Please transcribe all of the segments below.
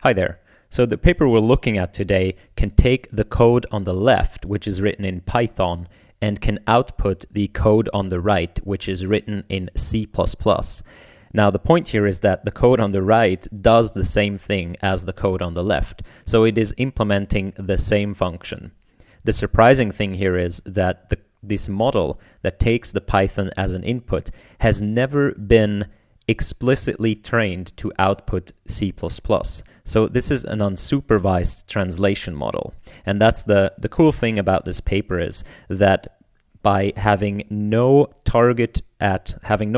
Hi there. So the paper we're looking at today can take the code on the left, which is written in Python, and can output the code on the right, which is written in C++. Now the point here is that the code on the right does the same thing as the code on the left, so it is implementing the same function. The surprising thing here is that this model that takes the Python as an input has never been explicitly trained to output C++. So this is an unsupervised translation model. And that's the cool thing about this paper is that by having no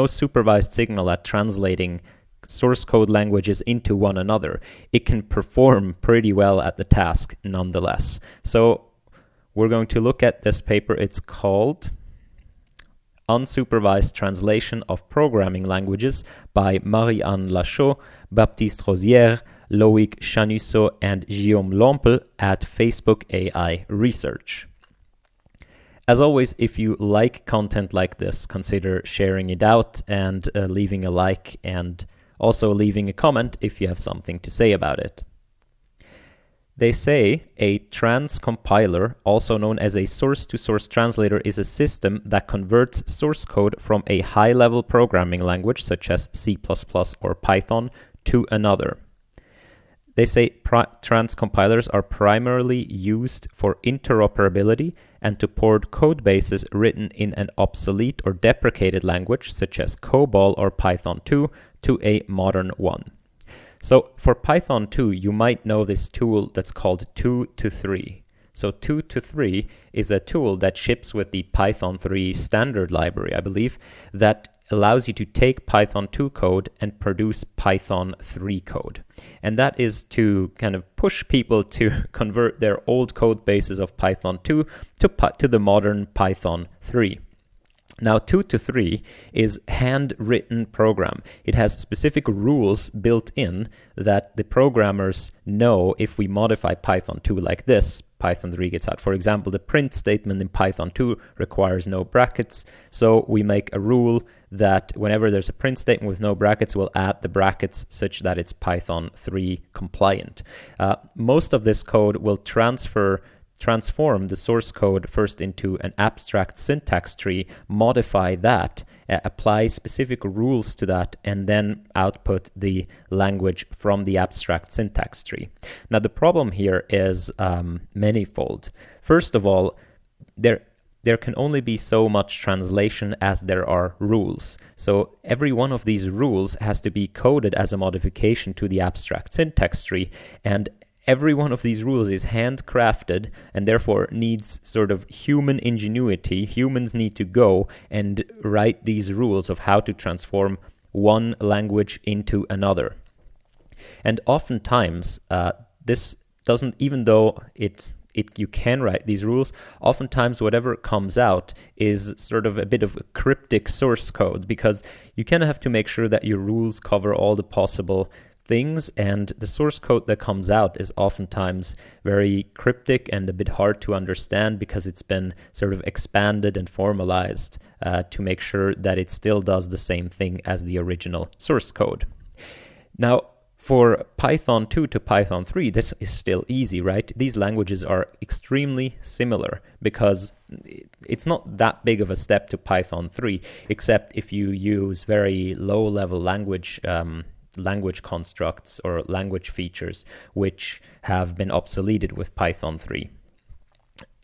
supervised signal at translating source code languages into one another, it can perform pretty well at the task nonetheless. So we're going to look at this paper. It's called Unsupervised Translation of Programming Languages by Marie-Anne Lachaud, Baptiste Rosière, Loïc Chanusso, and Guillaume Lompel at Facebook AI Research. As always, if you like content like this, consider sharing it out and leaving a like, and also leaving a comment if you have something to say about it. They say a transcompiler, also known as a source-to-source translator, is a system that converts source code from a high-level programming language, such as C++ or Python, to another. They say transcompilers are primarily used for interoperability and to port code bases written in an obsolete or deprecated language, such as COBOL or Python 2, to a modern one. So for Python 2, you might know this tool that's called 2-to-3. So 2-to-3 is a tool that ships with the Python 3 standard library, I believe, that allows you to take Python 2 code and produce Python 3 code. And that is to kind of push people to convert their old code bases of Python 2 to the modern Python 3. Now 2-to-3 is handwritten program. It has specific rules built in that the programmers know if we modify Python 2 like this, Python 3 gets out. For example, the print statement in Python 2 requires no brackets, so we make a rule that whenever there's a print statement with no brackets, we'll add the brackets such that it's Python 3 compliant. Most of this code will transform the source code first into an abstract syntax tree, modify that, apply specific rules to that, and then output the language from the abstract syntax tree. Now the problem here is manifold. First of all, there can only be so much translation as there are rules. So every one of these rules has to be coded as a modification to the abstract syntax tree, and every one of these rules is handcrafted and therefore needs sort of human ingenuity. Humans need to go and write these rules of how to transform one language into another. And oftentimes, this doesn't, even though you can write these rules, oftentimes whatever comes out is sort of a bit of a cryptic source code, because you kind of have to make sure that your rules cover all the possible things, and the source code that comes out is oftentimes very cryptic and a bit hard to understand because it's been sort of expanded and formalized to make sure that it still does the same thing as the original source code. Now, for Python 2 to Python 3, this is still easy, right? These languages are extremely similar because it's not that big of a step to Python 3, except if you use very low-level language constructs or language features which have been obsoleted with Python 3.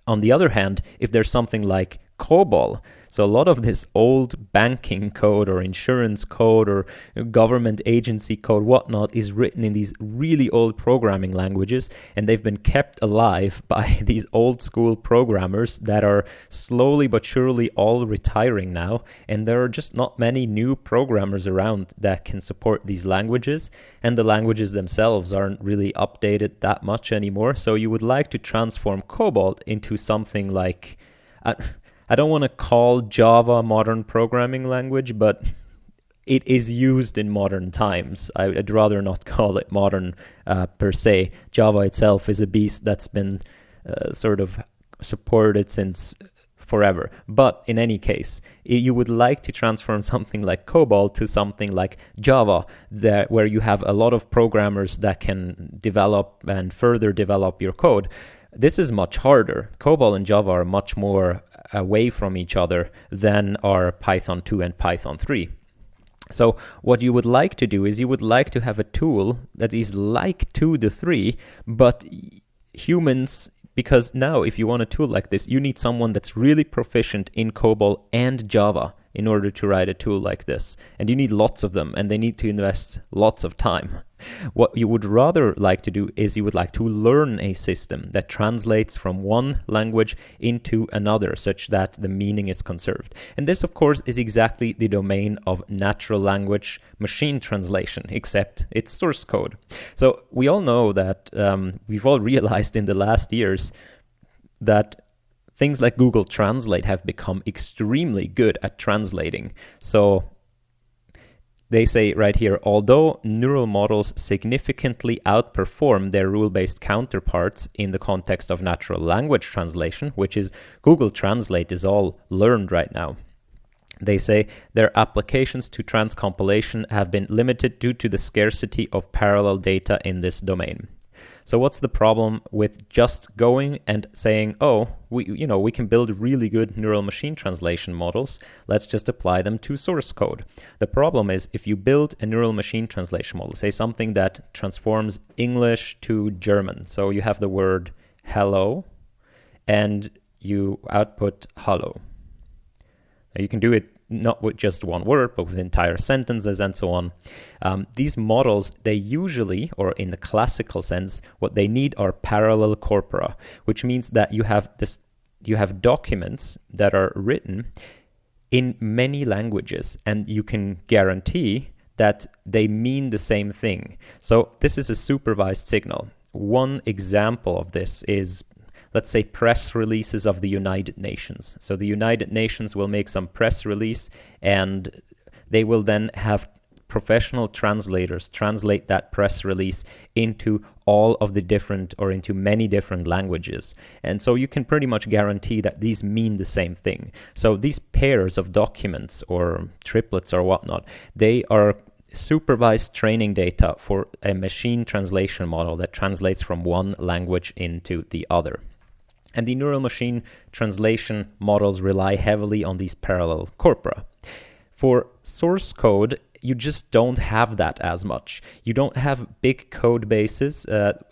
On the other hand, if there's something like COBOL, so a lot of this old banking code or insurance code or government agency code, whatnot, is written in these really old programming languages, and they've been kept alive by these old school programmers that are slowly but surely all retiring now, and there are just not many new programmers around that can support these languages, and the languages themselves aren't really updated that much anymore. So you would like to transform COBOL into something like I don't want to call Java a modern programming language, but it is used in modern times. I'd rather not call it modern per se. Java itself is a beast that's been sort of supported since forever. But in any case, you would like to transform something like COBOL to something like Java, where you have a lot of programmers that can develop and further develop your code. This is much harder. COBOL and Java are much more away from each other than are Python 2 and Python 3. So what you would like to do is you would like to have a tool that is like 2 to 3, but humans, because now if you want a tool like this, you need someone that's really proficient in COBOL and Java in order to write a tool like this. And you need lots of them, and they need to invest lots of time. What you would rather like to do is you would like to learn a system that translates from one language into another such that the meaning is conserved. And this, of course, is exactly the domain of natural language machine translation, except it's source code. So we all know that we've all realized in the last years that things like Google Translate have become extremely good at translating. So they say right here, although neural models significantly outperform their rule-based counterparts in the context of natural language translation, which is Google Translate is all learned right now, they say their applications to transcompilation have been limited due to the scarcity of parallel data in this domain. So what's the problem with just going and saying, oh, we can build really good neural machine translation models. Let's just apply them to source code. The problem is if you build a neural machine translation model, say something that transforms English to German. So you have the word hello and you output hello. Now you can do it not with just one word, but with entire sentences and so on. These models, they usually, or in the classical sense, what they need are parallel corpora, which means that you have documents that are written in many languages, and you can guarantee that they mean the same thing. So this is a supervised signal. One example of this is, let's say, press releases of the United Nations. So the United Nations will make some press release and they will then have professional translators translate that press release into all of the different or into many different languages. And so you can pretty much guarantee that these mean the same thing. So these pairs of documents or triplets or whatnot, they are supervised training data for a machine translation model that translates from one language into the other. And the neural machine translation models rely heavily on these parallel corpora. For source code, you just don't have that as much. You don't have big code bases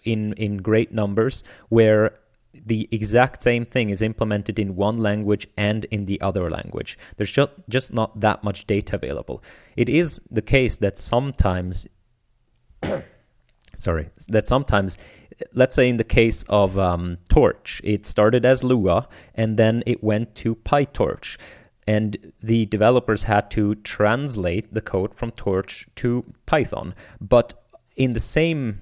in great numbers where the exact same thing is implemented in one language and in the other language. There's just not that much data available. It is the case that sometimes let's say in the case of Torch, it started as Lua and then it went to PyTorch. And the developers had to translate the code from Torch to Python. But in the same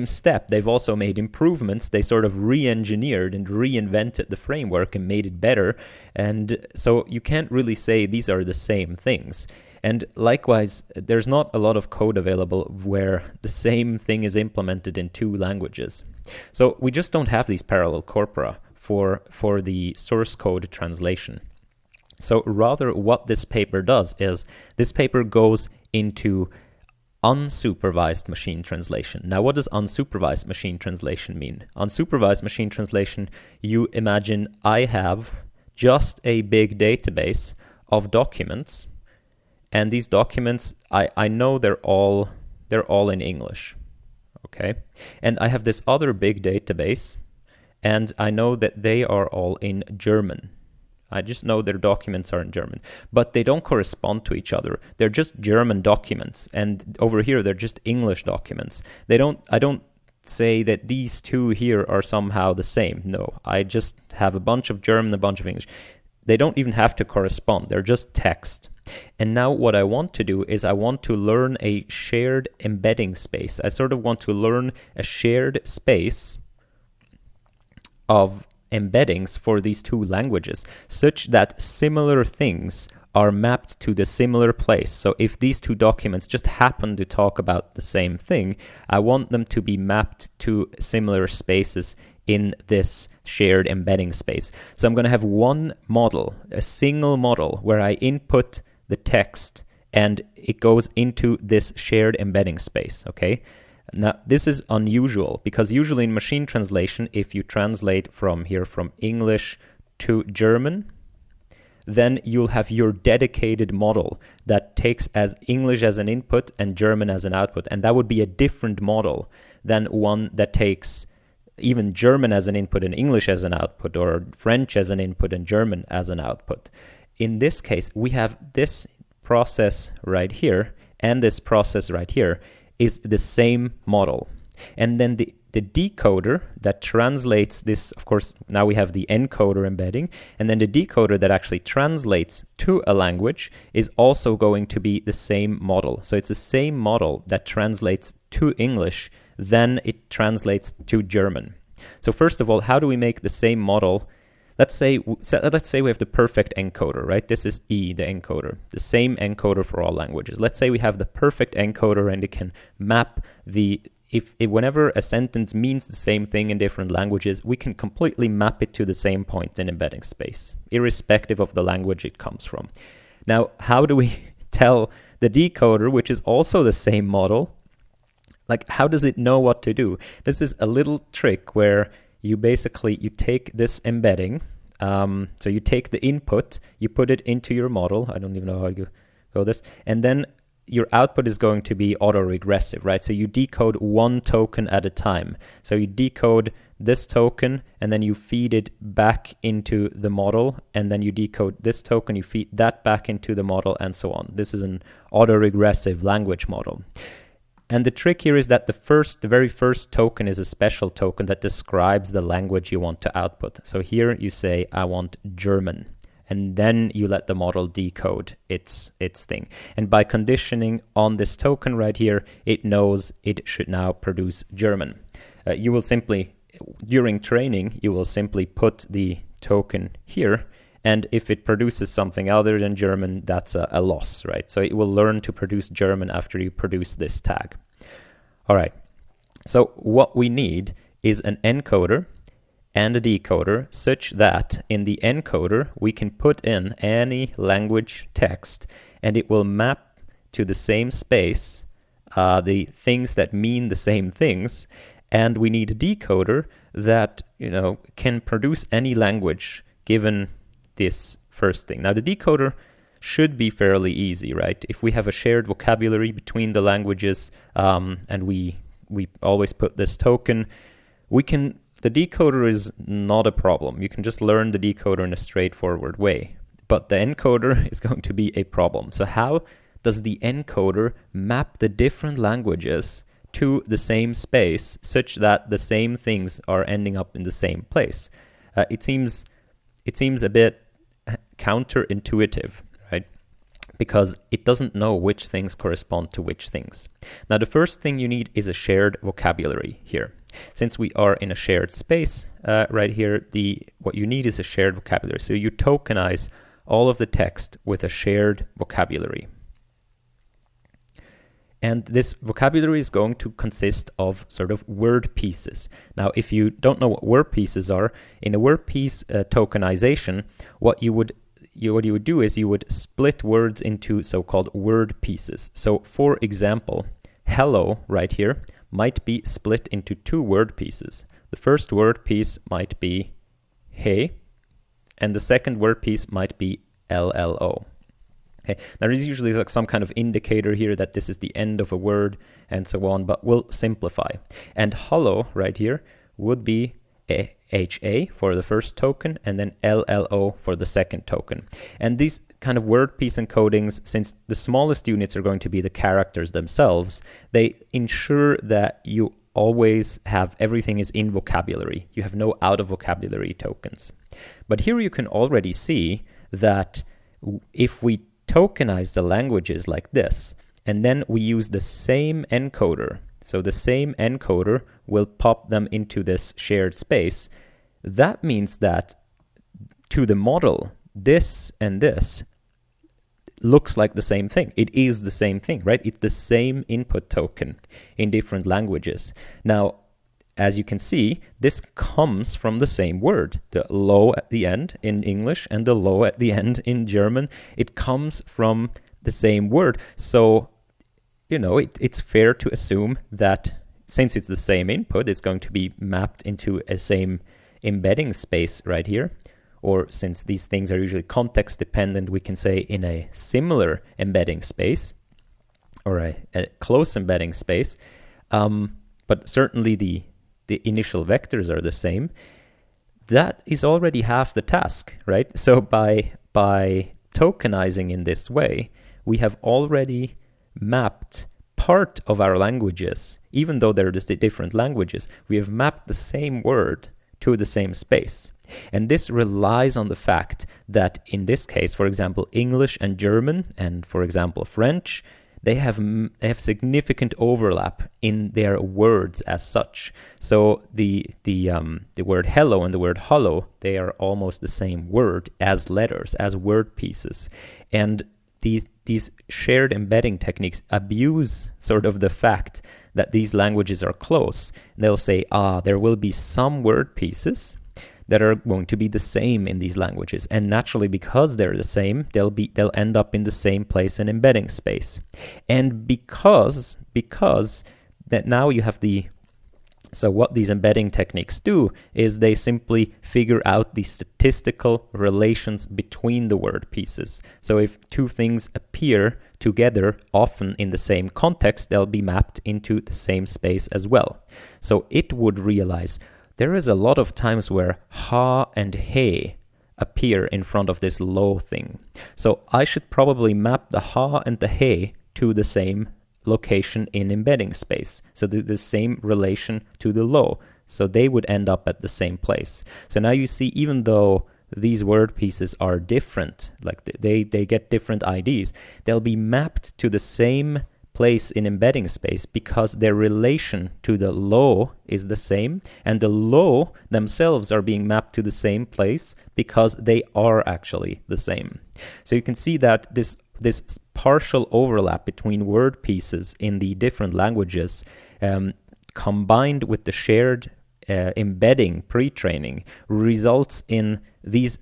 step, they've also made improvements. They sort of re-engineered and reinvented the framework and made it better. And so you can't really say these are the same things. And likewise, there's not a lot of code available where the same thing is implemented in two languages. So we just don't have these parallel corpora for the source code translation. So rather what this paper does is this paper goes into unsupervised machine translation. Now, what does unsupervised machine translation mean? Unsupervised machine translation, you imagine I have just a big database of documents. And these documents, I know they're all in English, okay? And I have this other big database, and I know that they are all in German. I just know their documents are in German, but they don't correspond to each other. They're just German documents, and over here they're just English documents. I don't say that these two here are somehow the same. No, I just have a bunch of German, a bunch of English. They don't even have to correspond. They're just text. And now what I want to do is I want to learn a shared embedding space. I sort of want to learn a shared space of embeddings for these two languages such that similar things are mapped to the similar place. So if these two documents just happen to talk about the same thing, I want them to be mapped to similar spaces in this shared embedding space. So I'm going to have one model, a single model, where I input the text and it goes into this shared embedding space, okay? Now, this is unusual because usually in machine translation, if you translate from English to German, then you'll have your dedicated model that takes as English as an input and German as an output. And that would be a different model than one that takes even German as an input and English as an output, or French as an input and German as an output. In this case, we have this process right here and this process right here is the same model. And then the decoder that translates this, of course, now we have the encoder embedding, and then the decoder that actually translates to a language is also going to be the same model. So it's the same model that translates to English, then it translates to German. So first of all, how do we make the same model? Let's say we have the perfect encoder, right? This is E, the encoder, the same encoder for all languages. Let's say we have the perfect encoder and it can map whenever a sentence means the same thing in different languages, we can completely map it to the same point in embedding space, irrespective of the language it comes from. Now, how do we tell the decoder, which is also the same model, like how does it know what to do? This is a little trick where you take this embedding, so you take the input, you put it into your model, I don't even know how you go this, and then your output is going to be autoregressive, right? So you decode one token at a time. So you decode this token and then you feed it back into the model, and then you decode this token, you feed that back into the model, and so on. This is an autoregressive language model. And the trick here is that the very first token is a special token that describes the language you want to output. So here you say, I want German. And then you let the model decode its thing. And by conditioning on this token right here, it knows it should now produce German. You will simply, during training, you will simply put the token here. And if it produces something other than German, that's a loss, right? So it will learn to produce German after you produce this tag. All right. So what we need is an encoder and a decoder such that in the encoder we can put in any language text and it will map to the same space the things that mean the same things, and we need a decoder that can produce any language given this first thing. Now the decoder should be fairly easy, right? If we have a shared vocabulary between the languages and we always put this token, the decoder is not a problem. You can just learn the decoder in a straightforward way. But the encoder is going to be a problem. So how does the encoder map the different languages to the same space such that the same things are ending up in the same place? It seems a bit counterintuitive, right? Because it doesn't know which things correspond to which things. Now, the first thing you need is a shared vocabulary here. Since we are in a shared space right here, what you need is a shared vocabulary. So you tokenize all of the text with a shared vocabulary. And this vocabulary is going to consist of sort of word pieces. Now, if you don't know what word pieces are, in a word piece tokenization, what you would do is you would split words into so-called word pieces. So, for example, hello right here might be split into two word pieces. The first word piece might be hey, and the second word piece might be LLO. Okay, there is usually like some kind of indicator here that this is the end of a word and so on, but we'll simplify. And hello right here would be HA for the first token and then LLO for the second token. And these kind of word piece encodings, since the smallest units are going to be the characters themselves, they ensure that you always have everything is in vocabulary. You have no out of vocabulary tokens. But here you can already see that if we tokenize the languages like this, and then we use the same encoder, so the same encoder will pop them into this shared space, that means that to the model, this and this looks like the same thing. It is the same thing, right? It's the same input token in different languages. Now, as you can see, this comes from the same word. The lo at the end in English and the lo at the end in German, it comes from the same word. So, it's fair to assume that since it's the same input, it's going to be mapped into a same embedding space right here. Or since these things are usually context dependent, we can say in a similar embedding space or a close embedding space. But certainly the initial vectors are the same. That is already half the task, right? So by tokenizing in this way, we have already mapped part of our languages, even though they're just different languages, we have mapped the same word to the same space. And this relies on the fact that in this case, for example, English and German, and for example, French, they have significant overlap in their words as such. So the word hello and the word hollow, they are almost the same word as letters, as word pieces. And these shared embedding techniques abuse sort of the fact that these languages are close. They'll say, there will be some word pieces that are going to be the same in these languages, and naturally, because they're the same, they'll end up in the same place in embedding space. And because that now you have so what these embedding techniques do is they simply figure out the statistical relations between the word pieces. So if two things appear together often in the same context, they'll be mapped into the same space as well. So it would realize there is a lot of times where ha and he appear in front of this lo thing. So I should probably map the ha and the he to the same location in embedding space. So the same relation to the lo. So they would end up at the same place. So now you see, even though these word pieces are different, like they get different IDs, they'll be mapped to the same place in embedding space because their relation to the lo is the same, and the lo themselves are being mapped to the same place because they are actually the same. So you can see that this partial overlap between word pieces in the different languages combined with the shared embedding pre-training results in these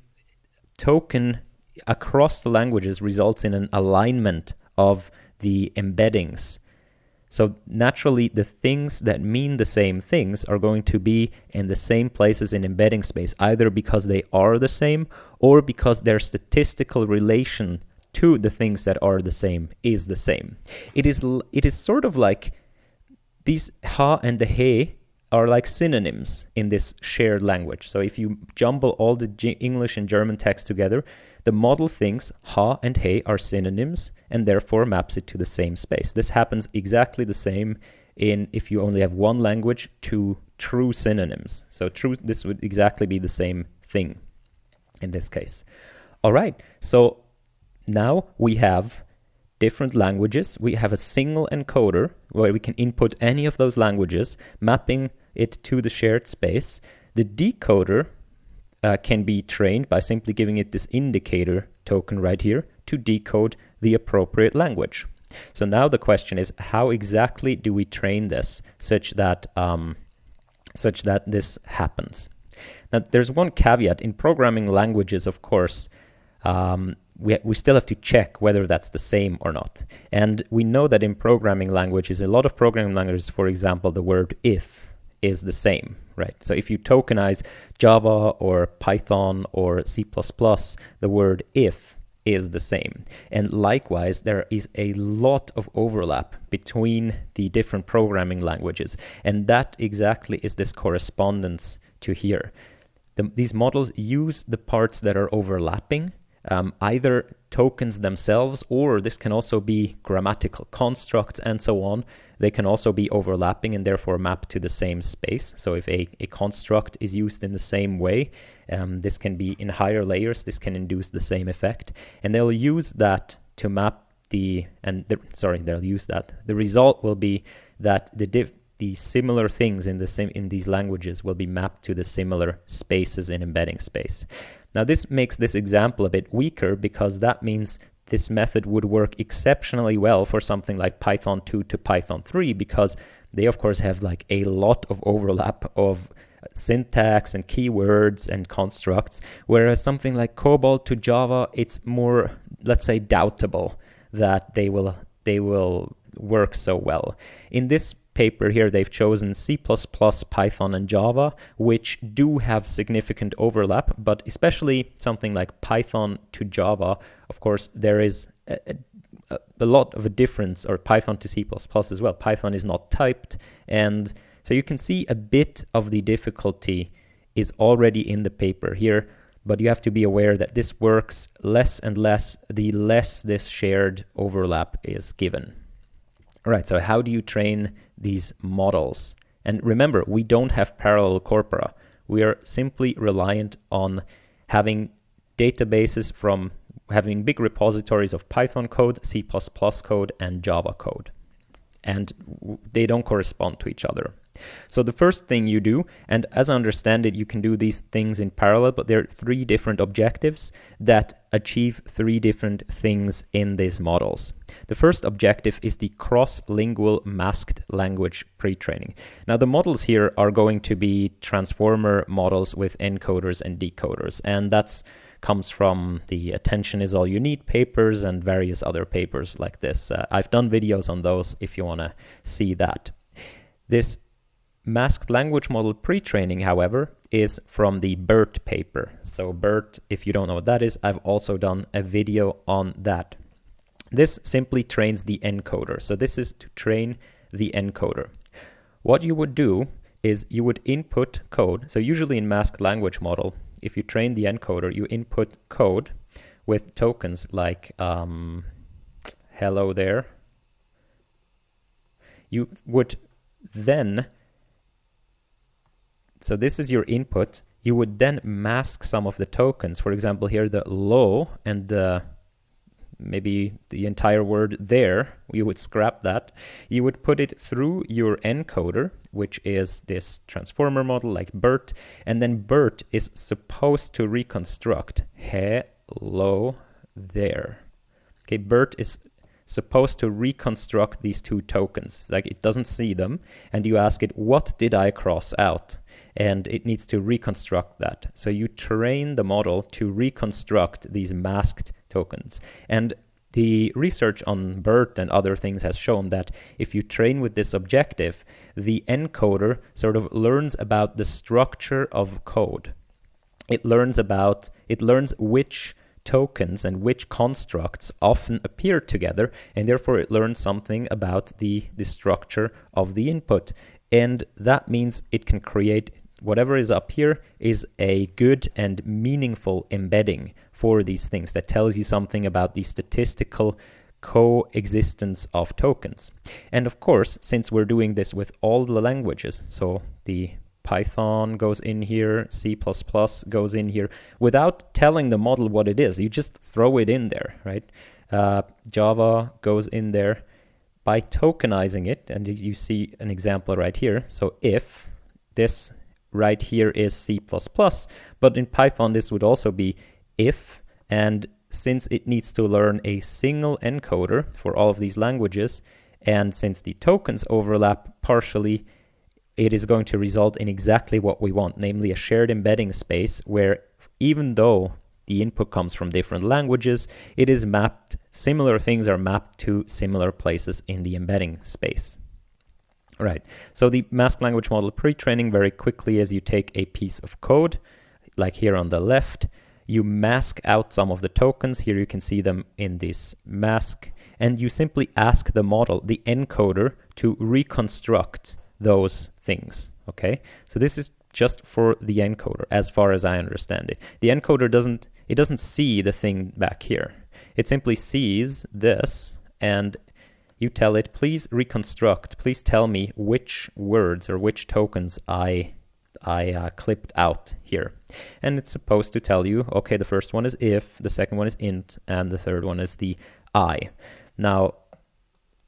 token across the languages, results in an alignment of the embeddings. So naturally, the things that mean the same things are going to be in the same places in embedding space, either because they are the same or because their statistical relation to the things that are the same is the same. It is sort of like these ha and the he are like synonyms in this shared language. So if you jumble all the English and German text together, the model thinks ha and he are synonyms and therefore maps it to the same space. This happens exactly the same if you only have one language to true synonyms. So this would exactly be the same thing in this case. All right, so now we have different languages. We have a single encoder where we can input any of those languages, mapping it to the shared space. The decoder can be trained by simply giving it this indicator token right here to decode the appropriate language. So now the question is, how exactly do we train this such that this happens? Now, there's one caveat. In programming languages, of course, we still have to check whether that's the same or not. And we know that in programming languages, a lot of programming languages, for example, the word if is the same, right? So if you tokenize Java or Python or C++, the word if is the same. And likewise, there is a lot of overlap between the different programming languages. And that exactly is this correspondence to here. These models use the parts that are overlapping, either tokens themselves, or this can also be grammatical constructs and so on. They can also be overlapping and therefore mapped to the same space. So if a construct is used in the same way, this can be in higher layers, this can induce the same effect. And they'll use that to map the result will be that the similar things in these languages will be mapped to the similar spaces in embedding space. Now this makes this example a bit weaker because that means this method would work exceptionally well for something like Python 2 to Python 3 because they of course have like a lot of overlap of syntax and keywords and constructs, whereas something like COBOL to Java, it's more, let's say, doubtable that they will work so well. In this paper here, they've chosen C++, Python, and Java, which do have significant overlap, but especially something like Python to Java, of course, there is a lot of a difference, or Python to C++ as well. Python is not typed, and so you can see a bit of the difficulty is already in the paper here, but you have to be aware that this works less and less the less this shared overlap is given. All right, so how do you train these models? And remember, we don't have parallel corpora. We are simply reliant on having databases from having big repositories of Python code, C++ code, and Java code. And they don't correspond to each other. So the first thing you do, and as I understand it, you can do these things in parallel, but there are 3 different objectives that achieve 3 different things in these models. The first objective is the cross-lingual masked language pre-training. Now the models here are going to be transformer models with encoders and decoders, and that's comes from the Attention is All You Need papers and various other papers like this. I've done videos on those if you want to see that. This masked language model pre-training, however, is from the BERT paper. So BERT, if you don't know what that is, I've also done a video on that. This simply trains the encoder. So this is to train the encoder. What you would do is you would input code. So usually in masked language model, if you train the encoder, you input code with tokens like hello there. You would then, so this is your input, you would then mask some of the tokens. For example, here the low and the maybe the entire word there, you would scrap that. You would put it through your encoder, which is this transformer model like BERT, and then BERT is supposed to reconstruct hello there. Okay, BERT is supposed to reconstruct these 2 tokens, like it doesn't see them, and you ask it, what did I cross out? And it needs to reconstruct that. So you train the model to reconstruct these masked tokens. And the research on BERT and other things has shown that if you train with this objective, the encoder sort of learns about the structure of code. It learns which tokens and which constructs often appear together, and therefore it learns something about the structure of the input. And that means it can create whatever is up here is a good and meaningful embedding for these things that tells you something about the statistical coexistence of tokens. And of course, since we're doing this with all the languages, so the Python goes in here, C++ goes in here, without telling the model what it is, you just throw it in there, right? Java goes in there by tokenizing it, and you see an example right here. So if this right here is C++, but in Python this would also be if, and since it needs to learn a single encoder for all of these languages, and since the tokens overlap partially, it is going to result in exactly what we want, namely a shared embedding space where even though the input comes from different languages, it is mapped, similar things are mapped to similar places in the embedding space. All right, so the masked language model pre-training very quickly is you take a piece of code, like here on the left, you mask out some of the tokens, here you can see them in this mask, and you simply ask the model, the encoder, to reconstruct those things, okay? So this is just for the encoder, as far as I understand it. The encoder doesn't see the thing back here. It simply sees this, and you tell it, please reconstruct, please tell me which words or which tokens I clipped out here. And it's supposed to tell you, okay, the first one is if, the second one is int, and the third one is the I. Now,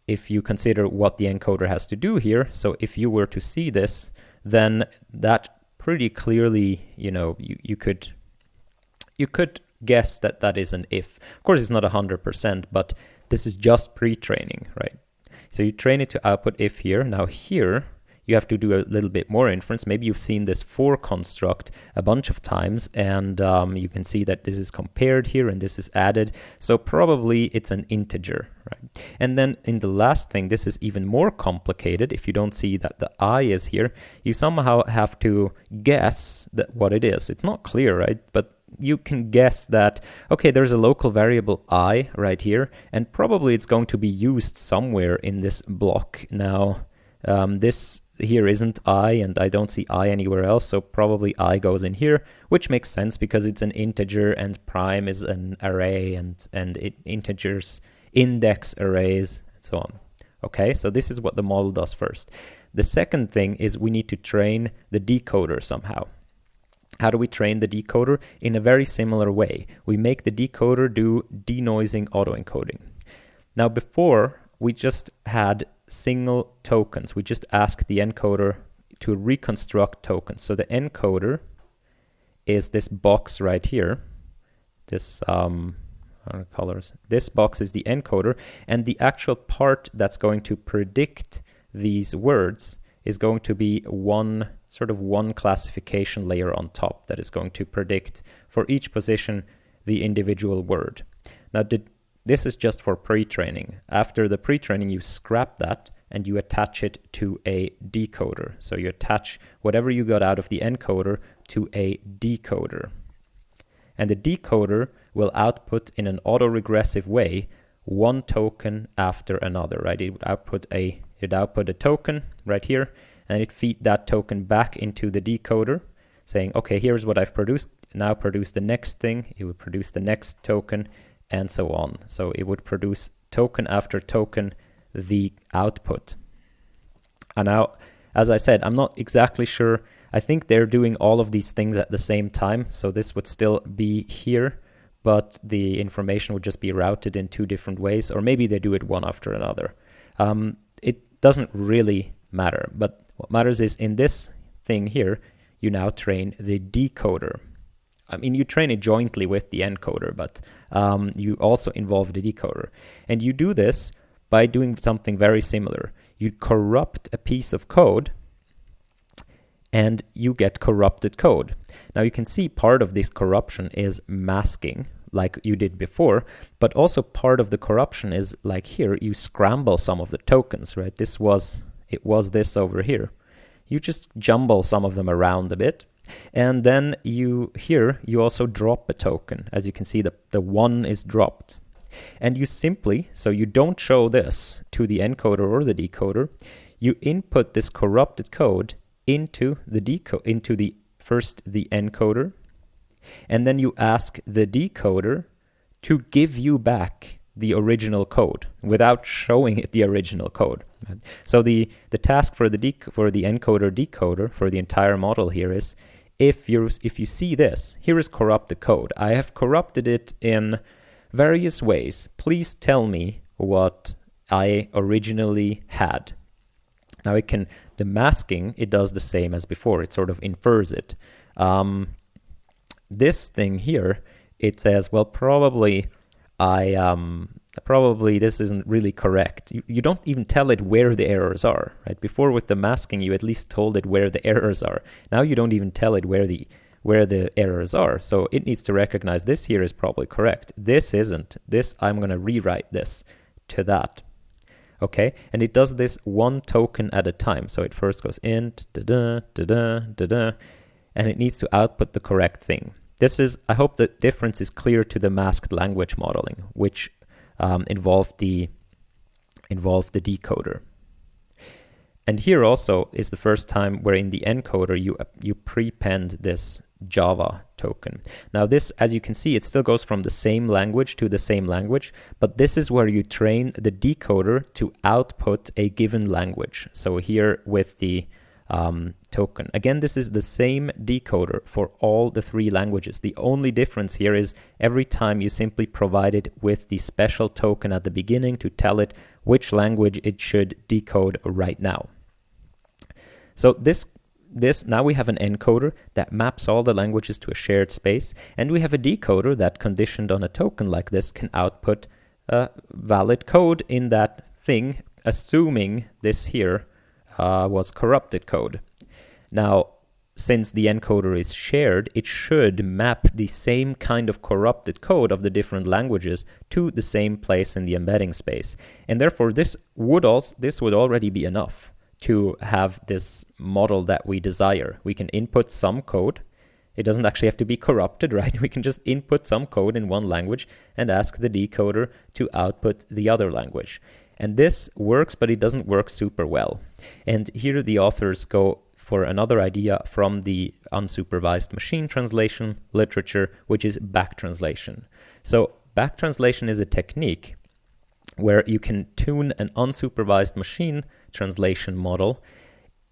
if you consider what the encoder has to do here, so if you were to see this, then that pretty clearly, you could guess that is an if. Of course, it's not 100%, but this is just pre-training, right? So you train it to output if here. Now here, you have to do a little bit more inference. Maybe you've seen this for construct a bunch of times, and you can see that this is compared here and this is added. So probably it's an integer, right? And then in the last thing, this is even more complicated. If you don't see that the I is here, you somehow have to guess that what it is. It's not clear, right? But you can guess that, okay, there's a local variable I right here, and probably it's going to be used somewhere in this block. Now, this here isn't I, and I don't see I anywhere else, so probably I goes in here, which makes sense because it's an integer and prime is an array, and integers index arrays and so on. Okay, so this is what the model does first. The second thing is we need to train the decoder somehow. How do we train the decoder? In a very similar way. We make the decoder do denoising autoencoding. Now before, we just had single tokens. We just asked the encoder to reconstruct tokens. So the encoder is this box right here. This colors. This box is the encoder, and the actual part that's going to predict these words is going to be one classification layer on top that is going to predict for each position the individual word. Now this is just for pre-training. After the pre-training, you scrap that and you attach it to a decoder. So you attach whatever you got out of the encoder to a decoder. And the decoder will output in an autoregressive way one token after another, right? It would output a token right here, and it feed that token back into the decoder, saying, okay, here's what I've produced. Now produce the next thing. It would produce the next token, and so on. So it would produce token after token the output. And now, as I said, I'm not exactly sure. I think they're doing all of these things at the same time. So this would still be here, but the information would just be routed in two different ways, or maybe they do it one after another. It doesn't really matter, but what matters is in this thing here, you now train the decoder. I mean, you train it jointly with the encoder, but you also involve the decoder. And you do this by doing something very similar. You corrupt a piece of code, and you get corrupted code. Now you can see part of this corruption is masking, like you did before, but also part of the corruption is like here, you scramble some of the tokens, right? It was this over here. You just jumble some of them around a bit. And then you also drop a token. As you can see, the one is dropped. And you simply, so you don't show this to the encoder or the decoder, you input this corrupted code into the encoder, and then you ask the decoder to give you back the original code without showing it the original code. So the task for the encoder decoder for the entire model here is, if you see this, here is corrupted code. I have corrupted it in various ways. Please tell me what I originally had. Now the masking, it does the same as before. It sort of infers it. This thing here, it says, well, probably this isn't really correct. You don't even tell it where the errors are, right? Before with the masking, you at least told it where the errors are. Now you don't even tell it where the errors are. So it needs to recognize this here is probably correct. This isn't. This, I'm going to rewrite this to that. Okay, and it does this one token at a time. So it first goes int, and it needs to output the correct thing. I hope the difference is clear to the masked language modeling, which involved the decoder. And here also is the first time where in the encoder you prepend this Java token. Now this, as you can see, it still goes from the same language to the same language, but this is where you train the decoder to output a given language. So here with the token. Again, this is the same decoder for all the three languages. The only difference here is every time you simply provide it with the special token at the beginning to tell it which language it should decode right now. So this now we have an encoder that maps all the languages to a shared space, and we have a decoder that, conditioned on a token like this, can output valid code in that thing assuming this here was corrupted code. Now, since the encoder is shared, it should map the same kind of corrupted code of the different languages to the same place in the embedding space. And therefore, this would already be enough to have this model that we desire. We can input some code. It doesn't actually have to be corrupted, right? We can just input some code in one language and ask the decoder to output the other language. And this works, but it doesn't work super well. And here the authors go for another idea from the unsupervised machine translation literature, which is back translation. So back translation is a technique where you can tune an unsupervised machine translation model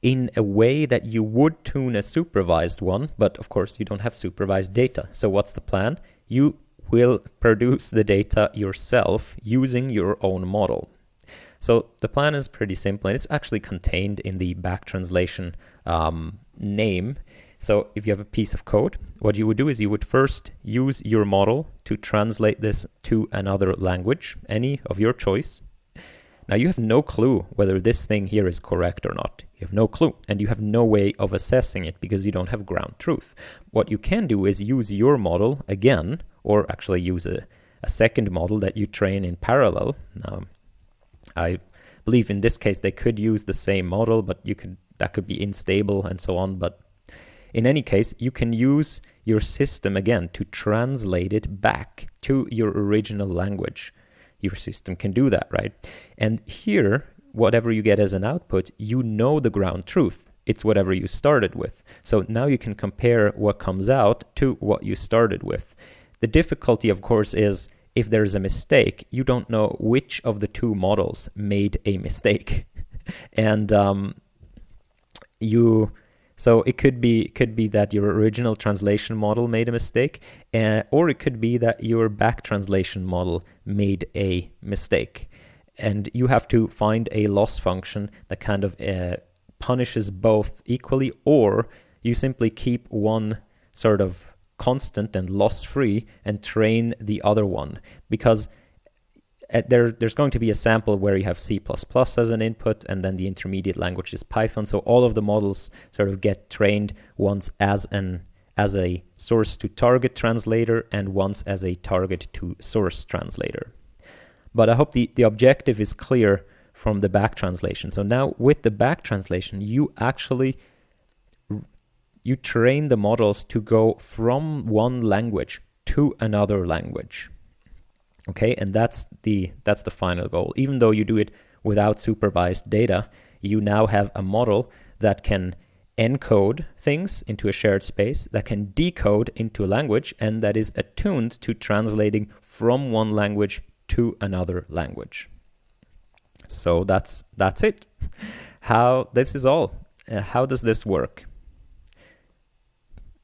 in a way that you would tune a supervised one, but of course you don't have supervised data. So what's the plan? You will produce the data yourself using your own model. So the plan is pretty simple, and it's actually contained in the back translation name. So if you have a piece of code, what you would do is you would first use your model to translate this to another language, any of your choice. Now you have no clue whether this thing here is correct or not. You have no clue, and you have no way of assessing it because you don't have ground truth. What you can do is use your model again, or actually use a second model that you train in parallel. I believe in this case they could use the same model, but that could be unstable and so on. But in any case, you can use your system again to translate it back to your original language. Your system can do that, right? And here, whatever you get as an output, you know the ground truth. It's whatever you started with. So now you can compare what comes out to what you started with. The difficulty, of course, is if there's a mistake, you don't know which of the two models made a mistake. And so it could be that your original translation model made a mistake, or it could be that your back translation model made a mistake. And you have to find a loss function that kind of punishes both equally, or you simply keep one sort of constant and loss-free and train the other one. Because there's going to be a sample where you have C++ as an input, and then the intermediate language is Python. So all of the models sort of get trained once as a source to target translator and once as a target to source translator. But I hope the objective is clear from the back translation. So now with the back translation, you train the models to go from one language to another language. Okay, and that's the final goal. Even though you do it without supervised data, you now have a model that can encode things into a shared space, that can decode into a language, and that is attuned to translating from one language to another language. So that's it. This is all. How does this work?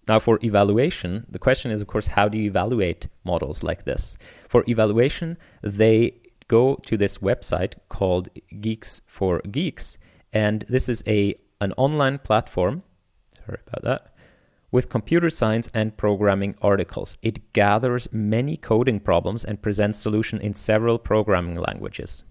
Now for evaluation, the question is, of course, how do you evaluate models like this? For evaluation, they go to this website called Geeks for Geeks, and this is an online platform, sorry about that, with computer science and programming articles. It gathers many coding problems and presents solutions in several programming languages.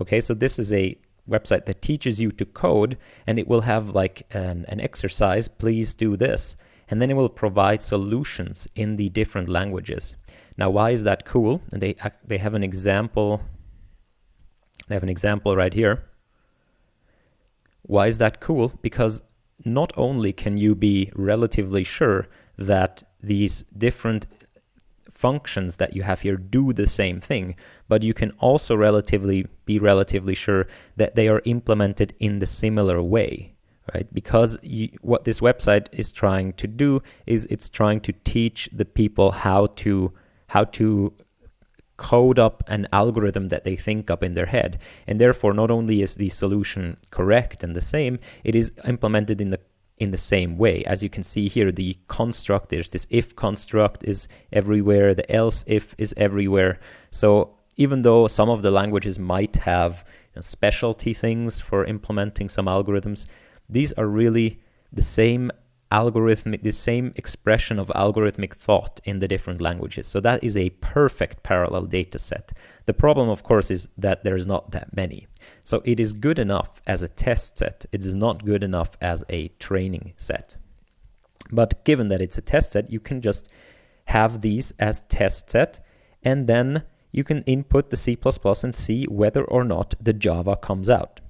Okay, so this is a website that teaches you to code, and it will have like an exercise, please do this. And then it will provide solutions in the different languages. Now, why is that cool? And they have an example. They have an example right here. Why is that cool? Because not only can you be relatively sure that these different functions that you have here do the same thing, but you can also be relatively sure that they are implemented in the similar way. Right? Because what this website is trying to do is it's trying to teach the people how to code up an algorithm that they think up in their head. And therefore, not only is the solution correct and the same, it is implemented in the same way. As you can see here, the construct, there's this if construct is everywhere, the else if is everywhere. So even though some of the languages might have specialty things for implementing some algorithms, these are really the same the same expression of algorithmic thought in the different languages. So that is a perfect parallel data set. The problem, of course, is that there's not that many. So it is good enough as a test set. It is not good enough as a training set. But given that it's a test set, you can just have these as test set, and then you can input the C++ and see whether or not the Java comes out.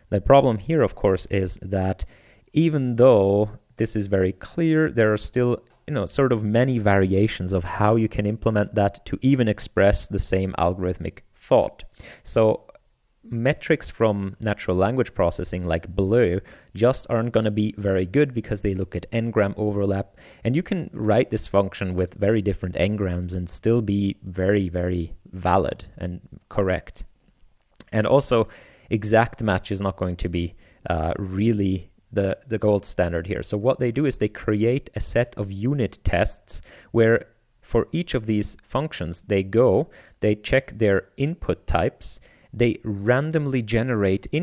The problem here, of course, is that even though this is very clear, there are still, sort of many variations of how you can implement that to even express the same algorithmic thought. So metrics from natural language processing like BLEU just aren't going to be very good because they look at n-gram overlap, and you can write this function with very different n-grams and still be very, very valid and correct. And also, exact match is not going to be really the gold standard here. So what they do is they create a set of unit tests where for each of these functions they check their input types, they randomly generate a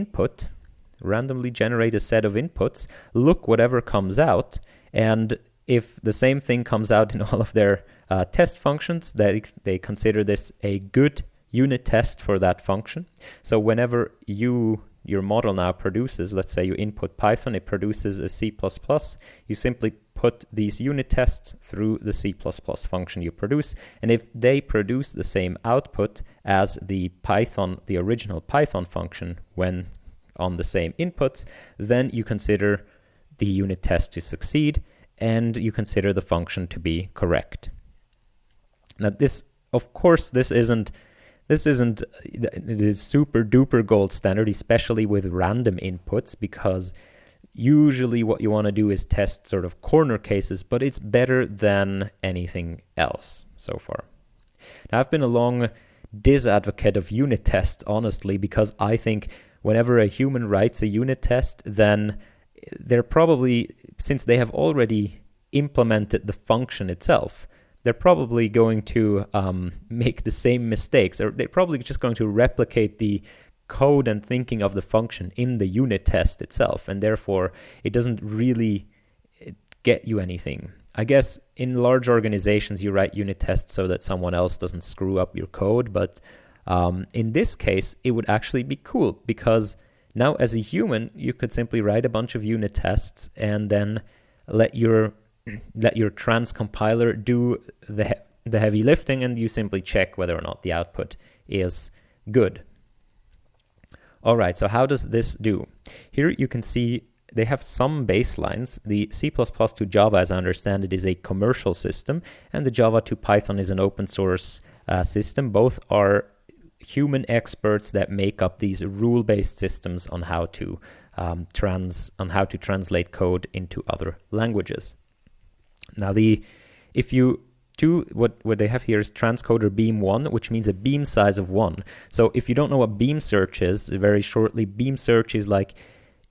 set of inputs, look whatever comes out, and if the same thing comes out in all of their test functions, they consider this a good unit test for that function. So whenever your model now produces, let's say you input Python, it produces a C++, you simply put these unit tests through the C++ function you produce, and if they produce the same output as the original Python function when on the same inputs, then you consider the unit test to succeed, and you consider the function to be correct. Now this isn't super duper gold standard, especially with random inputs, because usually what you want to do is test sort of corner cases, but it's better than anything else so far. Now, I've been a long disadvocate of unit tests, honestly, because I think whenever a human writes a unit test, then they're probably, since they have already implemented the function itself, they're probably going to make the same mistakes, or they're probably just going to replicate the code and thinking of the function in the unit test itself, and therefore it doesn't really get you anything. I guess in large organizations you write unit tests so that someone else doesn't screw up your code, but in this case it would actually be cool, because now as a human you could simply write a bunch of unit tests and then let your transcompiler do the heavy lifting, and you simply check whether or not the output is good. All right, so how does this do? Here you can see they have some baselines. The C++ to Java, as I understand it, is a commercial system, and the Java to Python is an open source system. Both are human experts that make up these rule-based systems on how to translate code into other languages. Now, if you do what they have here is transcoder beam 1, which means a beam size of 1. So if you don't know what beam search is, very shortly, beam search is like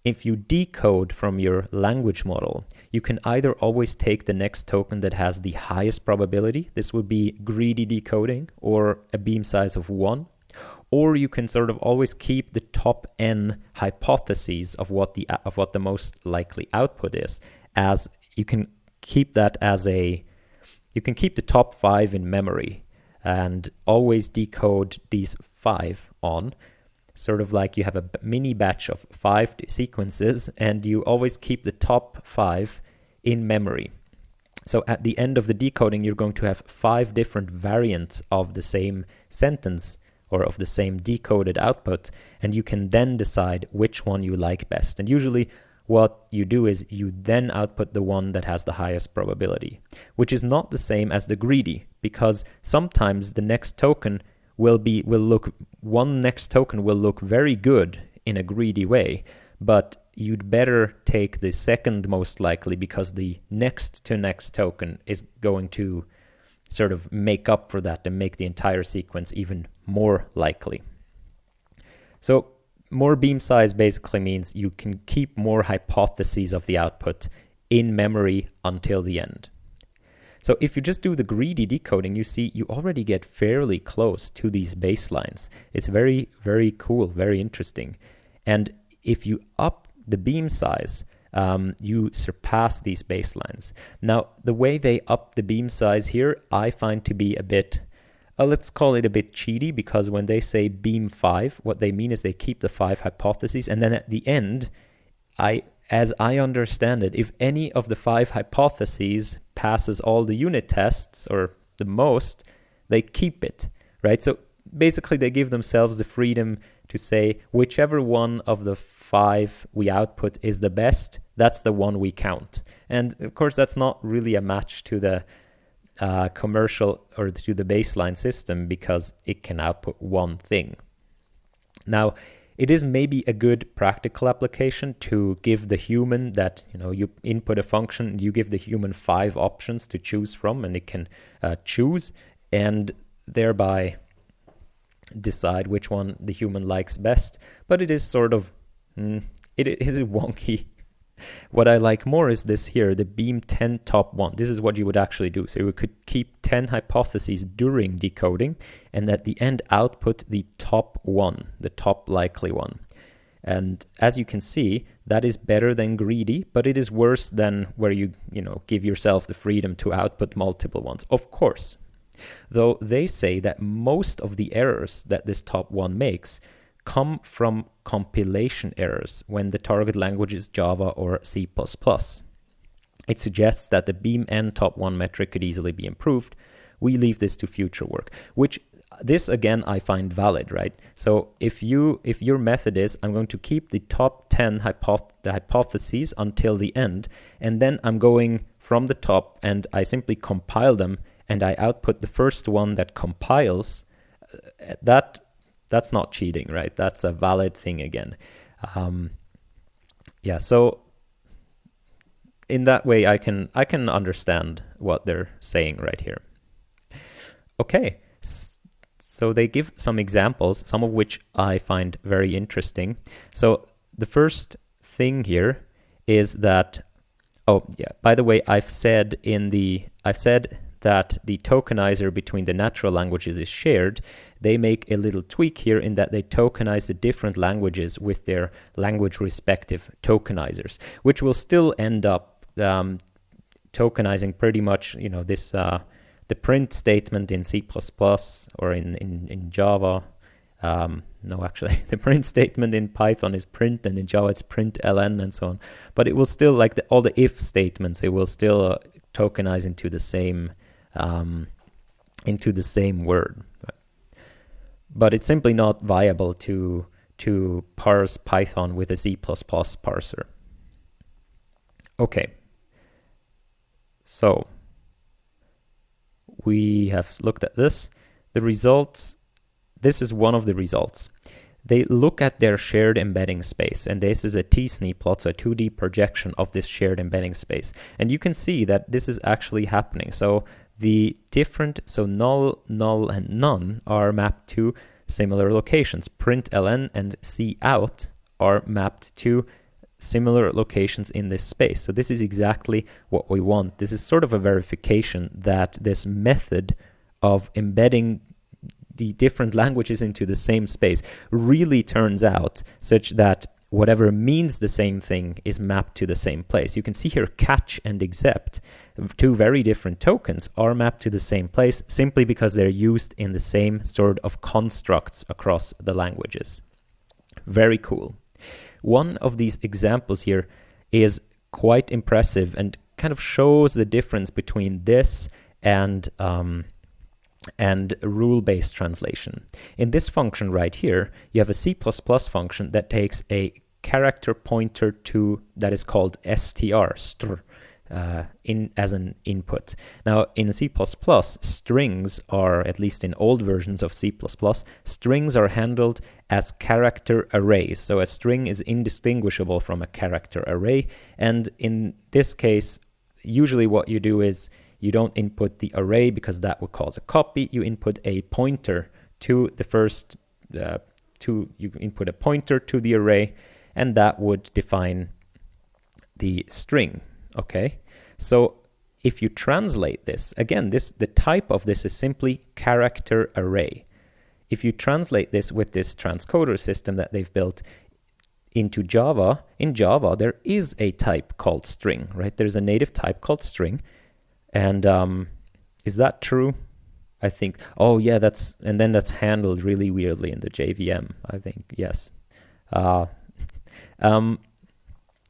if you decode from your language model, you can either always take the next token that has the highest probability, this would be greedy decoding, or a beam size of 1, or you can sort of always keep the top n hypotheses of what the most likely output is, as you can keep the top 5 in memory and always decode these 5 on, sort of like you have a mini batch of 5 sequences and you always keep the top 5 in memory. So at the end of the decoding, you're going to have 5 different variants of the same sentence or of the same decoded output, and you can then decide which one you like best. And usually what you do is you then output the one that has the highest probability, which is not the same as the greedy, because sometimes the next token will look very good in a greedy way, but you'd better take the second most likely, because the next to next token is going to sort of make up for that and make the entire sequence even more likely. So more beam size basically means you can keep more hypotheses of the output in memory until the end. So if you just do the greedy decoding, you see you already get fairly close to these baselines. It's very, very cool, very interesting. And if you up the beam size, you surpass these baselines. Now, the way they up the beam size here, I find to be a bit, let's call it a bit cheaty, because when they say beam 5, what they mean is they keep the 5 hypotheses, and then at the end, as I understand it, if any of the 5 hypotheses passes all the unit tests, or the most, they keep it, right? So basically they give themselves the freedom to say whichever one of the 5 we output is the best, that's the one we count. And of course that's not really a match to the commercial or to the baseline system, because it can output one thing. Now, it is maybe a good practical application to give the human that, you input a function, you give the human 5 options to choose from, and it can choose and thereby decide which one the human likes best. But it is sort of, it is wonky. What I like more is this here, the beam 10 top 1. This is what you would actually do. So you could keep 10 hypotheses during decoding, and at the end output the top one, the top likely one. And as you can see, that is better than greedy, but it is worse than where you give yourself the freedom to output multiple ones, of course. Though they say that most of the errors that this top 1 makes come from compilation errors when the target language is Java or C++. It suggests that the beam n top 1 metric could easily be improved. We leave this to future work, which this again I find valid, right? So if your method is, I'm going to keep the top 10 hypotheses until the end, and then I'm going from the top and I simply compile them and I output the first one that compiles, that's not cheating, right? That's a valid thing again. So in that way, I can understand what they're saying right here. Okay, so they give some examples, some of which I find very interesting. So the first thing here is that, by the way, I've said that the tokenizer between the natural languages is shared. They make a little tweak here in that they tokenize the different languages with their language respective tokenizers, which will still end up tokenizing pretty much, this the print statement in C++ or in Java. No, actually, the print statement in Python is print, and in Java it's print ln and so on. But it will still, like all the if statements, it will still tokenize into the same word. But it's simply not viable to parse Python with a C++ parser. Okay, so we have looked at this. The results, this is one of the results. They look at their shared embedding space, and this is a t-SNE plot, so a 2D projection of this shared embedding space. And you can see that this is actually happening. So the different, null, null, and none are mapped to similar locations. Print ln and cout are mapped to similar locations in this space. So this is exactly what we want. This is sort of a verification that this method of embedding the different languages into the same space really turns out such that whatever means the same thing is mapped to the same place. You can see here catch and accept, 2 very different tokens, are mapped to the same place simply because they're used in the same sort of constructs across the languages. Very cool. One of these examples here is quite impressive and kind of shows the difference between this and rule-based translation. In this function right here, you have a C++ function that takes a character pointer to that is called str, as an input. Now, in C++, strings are, at least in old versions of C++, strings are handled as character arrays. So a string is indistinguishable from a character array. And in this case, usually what you do is you don't input the array because that would cause a copy. You input a pointer to the first, you input a pointer to the array, and that would define the string. Okay, so if you translate this, again, the type of this is simply character array. If you translate this with this transcoder system that they've built, into Java, in Java, there is a type called string, right? There's a native type called string. And is that true? I think, oh yeah, that's handled really weirdly in the JVM, I think, yes.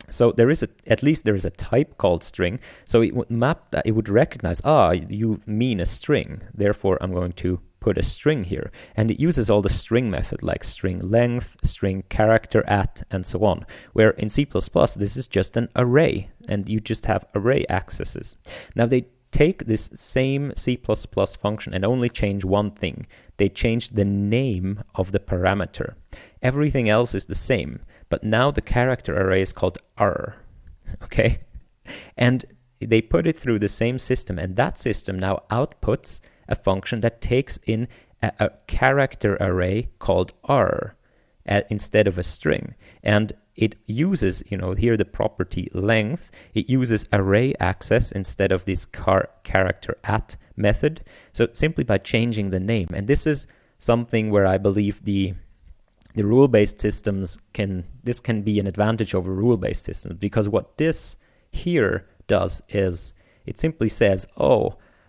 So there is at least there is a type called string. So it would map that, it would recognize, you mean a string. Therefore, I'm going to put a string here. And it uses all the string method like string length, string character at, and so on. Where in C++, this is just an array, and you just have array accesses. Now they take this same C++ function and only change one thing. They change the name of the parameter. Everything else is the same, but now the character array is called R, okay? And they put it through the same system, and that system now outputs a function that takes in a character array called R instead of a string. And it uses, here the property length, it uses array access instead of this character at method. So simply by changing the name. And this is something where I believe the rule-based systems can be an advantage over rule-based systems, because what this here does is it simply says,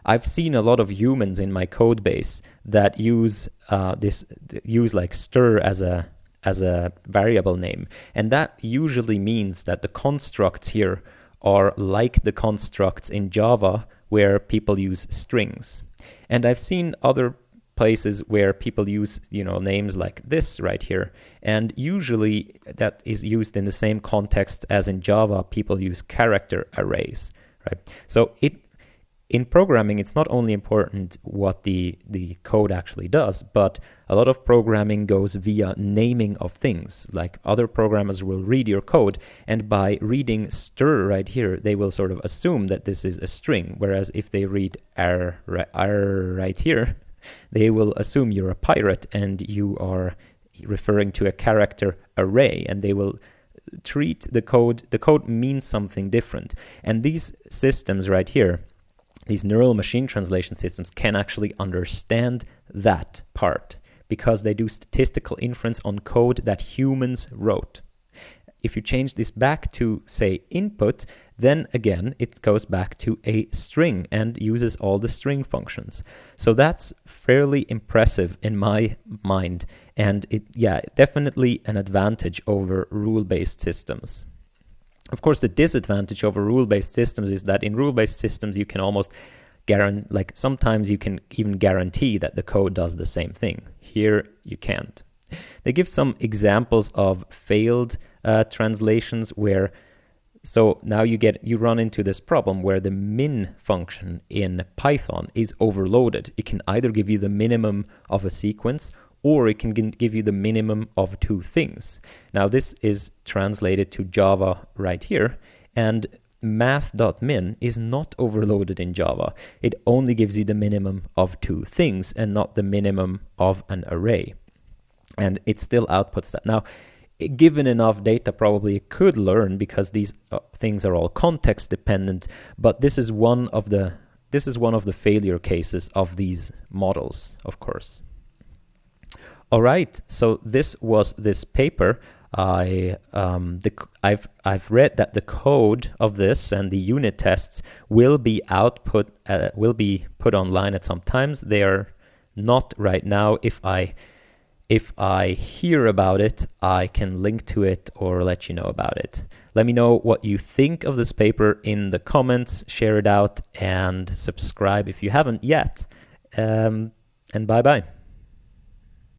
I've seen a lot of humans in my code base that use like stir as a variable name. And that usually means that the constructs here are like the constructs in Java where people use strings. And I've seen other places where people use, names like this right here. And usually that is used in the same context as in Java, people use character arrays, right? So in programming, it's not only important what the code actually does, but a lot of programming goes via naming of things. Like other programmers will read your code, and by reading stir right here, they will sort of assume that this is a string. Whereas if they read R right here, they will assume you're a pirate and you are referring to a character array, and they will treat the code means something different. And these systems right here, these neural machine translation systems, can actually understand that part because they do statistical inference on code that humans wrote. If you change this back to, say, input, then again, it goes back to a string and uses all the string functions. So that's fairly impressive in my mind. And definitely an advantage over rule-based systems. Of course, the disadvantage over rule-based systems is that in rule-based systems, you can almost sometimes you can even guarantee that the code does the same thing. Here, you can't. They give some examples of failed translations where, so now you run into this problem where the min function in Python is overloaded. It can either give you the minimum of a sequence, or it can give you the minimum of two things. Now this is translated to Java right here, and math.min is not overloaded in Java. It only gives you the minimum of two things and not the minimum of an array. And it still outputs that. Now, given enough data, probably it could learn because these things are all context dependent, but this is one of the failure cases of these models, of course. All right, so this was this paper. I've read that the code of this and the unit tests will be put online at some times. They are not right now. If I hear about it, I can link to it or let you know about it. Let me know what you think of this paper in the comments, share it out, and subscribe if you haven't yet. And bye-bye.